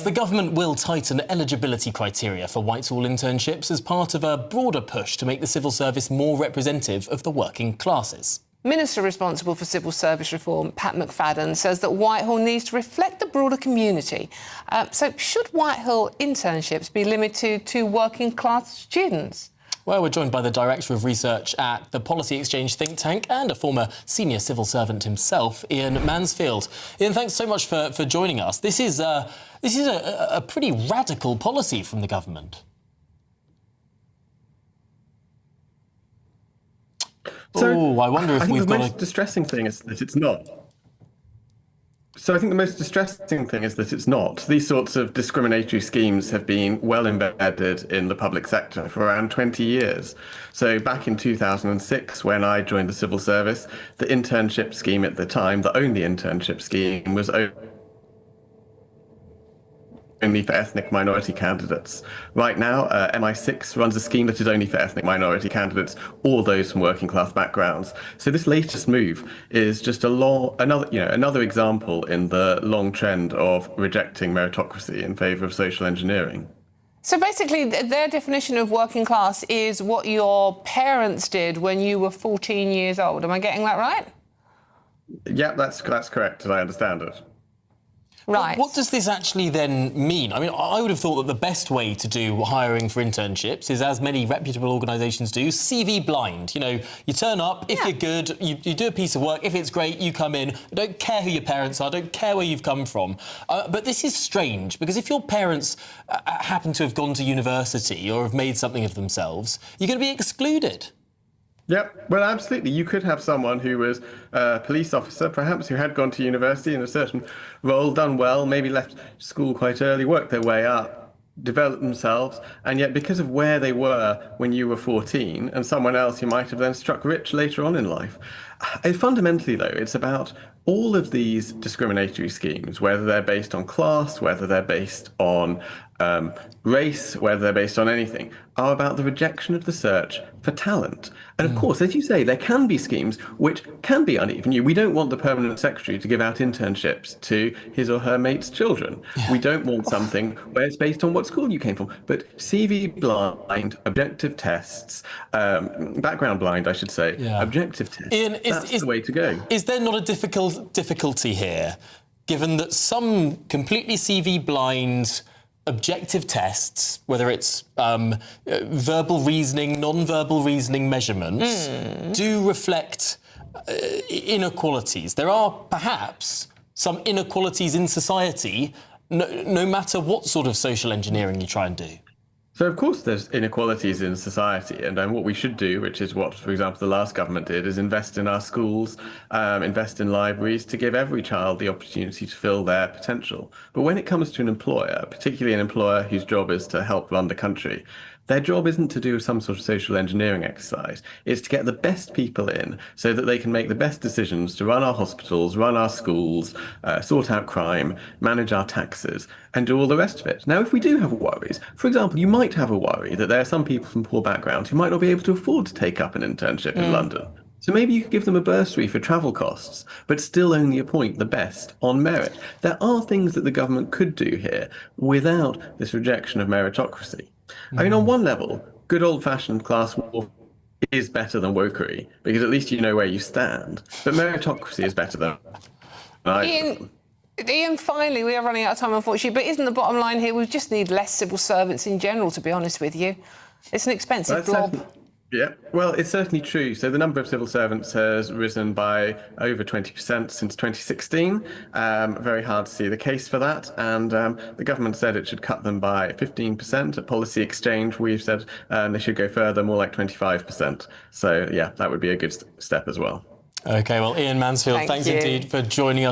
The government will tighten eligibility criteria for Whitehall internships as part of a broader push to make the civil service more representative of the working classes. Minister responsible for civil service reform, Pat McFadden, says that Whitehall needs to reflect the broader community. So should Whitehall internships be limited to working class students? Well, we're joined by the Director of Research at the Policy Exchange think tank and a former senior civil servant himself, Iain Mansfield. Iain, thanks so much for joining us. This is a pretty radical policy from the government. So, I wonder if we've got the most distressing thing is that it's not. So I think the most distressing thing is that it's not. These sorts of discriminatory schemes have been well embedded in the public sector for around 20 years. So back in 2006, when I joined the civil service, the internship scheme at the time, the only internship scheme, was only for ethnic minority candidates. Right now, MI6 runs a scheme that is only for ethnic minority candidates or those from working class backgrounds. So this latest move is just another example in the long trend of rejecting meritocracy in favour of social engineering. So basically, their definition of working class is what your parents did when you were 14 years old. Am I getting that right? Yeah, that's correct, as I understand it. Right. What does this actually then mean? I mean, I would have thought that the best way to do hiring for internships is, as many reputable organisations do, CV blind. You know, you turn up, if you're good, you do a piece of work, if it's great, you come in. I don't care who your parents are, I don't care where you've come from. But this is strange, because if your parents happen to have gone to university or have made something of themselves, you're going to be excluded. Yep, well, absolutely. You could have someone who was a police officer, perhaps, who had gone to university in a certain role, done well, maybe left school quite early, worked their way up, developed themselves, and yet because of where they were when you were 14 and someone else who might have then struck rich later on in life. Fundamentally, though, it's about all of these discriminatory schemes, whether they're based on class, whether they're based on race, whether they're based on anything, are about the rejection of the search for talent. And of course, as you say, there can be schemes which can be uneven. We don't want the permanent secretary to give out internships to his or her mates' children. Yeah. We don't want something where it's based on what school you came from. But CV blind, objective tests, background blind, I should say, objective tests, Iain, that's the way to go. Is there not a difficulty here, given that some completely CV blind objective tests, whether it's verbal reasoning, non-verbal reasoning measurements, do reflect inequalities? There are perhaps some inequalities in society, no matter what sort of social engineering you try and do. So, of course, there's inequalities in society, and what we should do, which is what, for example, the last government did, is invest in our schools, invest in libraries to give every child the opportunity to fill their potential. But when it comes to an employer, particularly an employer whose job is to help run the country, their job isn't to do some sort of social engineering exercise. It's to get the best people in so that they can make the best decisions to run our hospitals, run our schools, sort out crime, manage our taxes, and do all the rest of it. Now, if we do have worries, for example, you might have a worry that there are some people from poor backgrounds who might not be able to afford to take up an internship in London. So maybe you could give them a bursary for travel costs, but still only appoint the best on merit. There are things that the government could do here without this rejection of meritocracy. I mean, on one level, good old-fashioned class war is better than wokery, because at least you know where you stand. But meritocracy is better than Iain, finally, we are running out of time, unfortunately, but isn't the bottom line here, we just need less civil servants in general, to be honest with you? It's an expensive blob. Yeah, well, it's certainly true. So the number of civil servants has risen by over 20% since 2016. Very hard to see the case for that. And the government said it should cut them by 15%. At Policy Exchange, we've said they should go further, more like 25%. So, yeah, that would be a good step as well. OK, well, Iain Mansfield, thanks indeed for joining us.